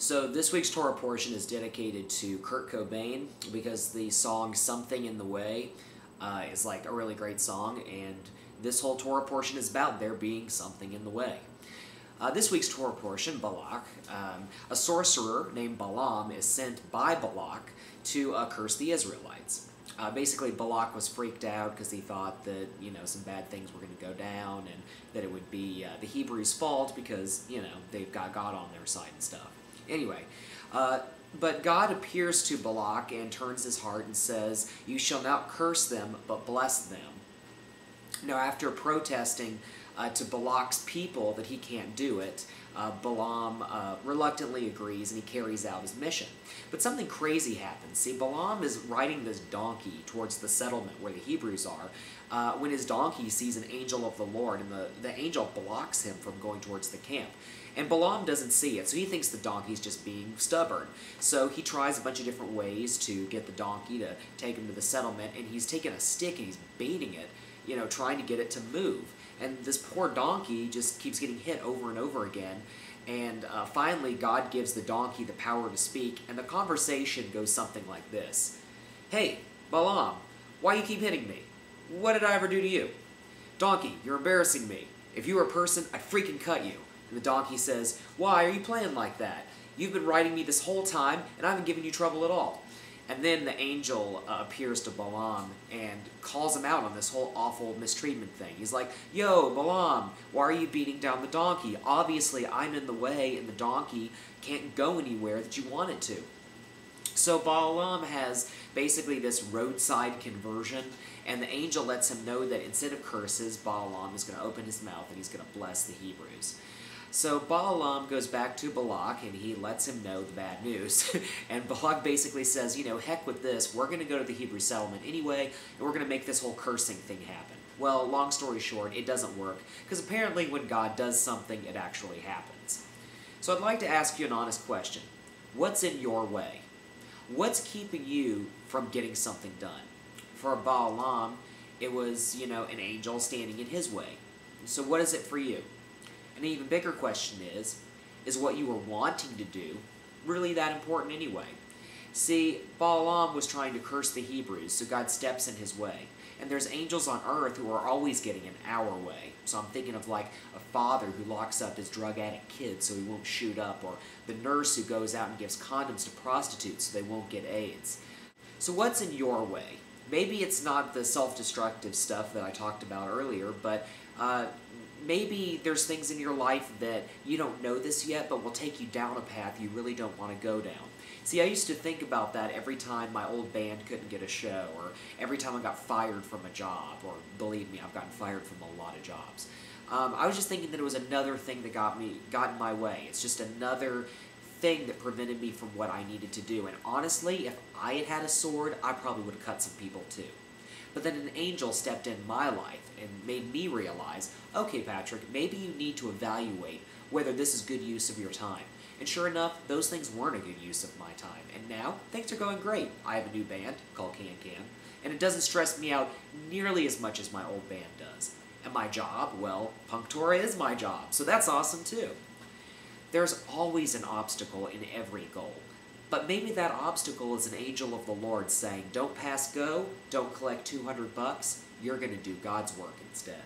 So this week's Torah portion is dedicated to Kurt Cobain because the song "Something in the Way" is like a really great song, and this whole Torah portion is about there being something in the way. This week's Torah portion, Balak, a sorcerer named Balaam is sent by Balak to curse the Israelites. Basically, Balak was freaked out because he thought that, some bad things were going to go down and that it would be the Hebrews' fault because, they've got God on their side and stuff. Anyway, but God appears to Balak and turns his heart and says, "You shall not curse them, but bless them." Now, after protesting to Balak's people that he can't do it, Balaam reluctantly agrees and he carries out his mission. But something crazy happens. See, Balaam is riding this donkey towards the settlement where the Hebrews are when his donkey sees an angel of the Lord, and the angel blocks him from going towards the camp. And Balaam doesn't see it, so he thinks the donkey's just being stubborn. So he tries a bunch of different ways to get the donkey to take him to the settlement, and he's taking a stick and he's baiting it, trying to get it to move. And this poor donkey just keeps getting hit over and over again. And finally, God gives the donkey the power to speak, and the conversation goes something like this. "Hey, Balaam, why you keep hitting me? What did I ever do to you? Donkey, you're embarrassing me. If you were a person, I'd freaking cut you." And the donkey says, "Why are you playing like that? You've been riding me this whole time, and I haven't given you trouble at all." And then the angel appears to Balaam and calls him out on this whole awful mistreatment thing. He's like, "Yo, Balaam, why are you beating down the donkey? Obviously, I'm in the way, and the donkey can't go anywhere that you want it to." So Balaam has basically this roadside conversion, and the angel lets him know that instead of curses, Balaam is going to open his mouth and he's going to bless the Hebrews. So Balaam goes back to Balak and he lets him know the bad news. And Balak basically says, heck with this, we're going to go to the Hebrew settlement anyway, and we're going to make this whole cursing thing happen. Well, long story short, it doesn't work, because apparently when God does something, it actually happens. So I'd like to ask you an honest question. What's in your way? What's keeping you from getting something done? For Balaam, it was, an angel standing in his way. So what is it for you? An even bigger question is what you were wanting to do really that important anyway? See, Balaam was trying to curse the Hebrews, so God steps in his way. And there's angels on earth who are always getting in our way. So I'm thinking of like a father who locks up his drug addict kid so he won't shoot up, or the nurse who goes out and gives condoms to prostitutes so they won't get AIDS. So what's in your way? Maybe it's not the self-destructive stuff that I talked about earlier, but maybe there's things in your life that you don't know this yet, but will take you down a path you really don't want to go down. See, I used to think about that every time my old band couldn't get a show, or every time I got fired from a job, or believe me, I've gotten fired from a lot of jobs. I was just thinking that it was another thing that got in my way. It's just another thing that prevented me from what I needed to do. And honestly, if I had had a sword, I probably would have cut some people too. But then an angel stepped in my life and made me realize, okay, Patrick, maybe you need to evaluate whether this is good use of your time. And sure enough, those things weren't a good use of my time. And now, things are going great. I have a new band called Can Can, and it doesn't stress me out nearly as much as my old band does. And my job, well, PunkTorah is my job, so that's awesome too. There's always an obstacle in every goal. But maybe that obstacle is an angel of the Lord saying, "Don't pass go, don't collect $200, you're going to do God's work instead."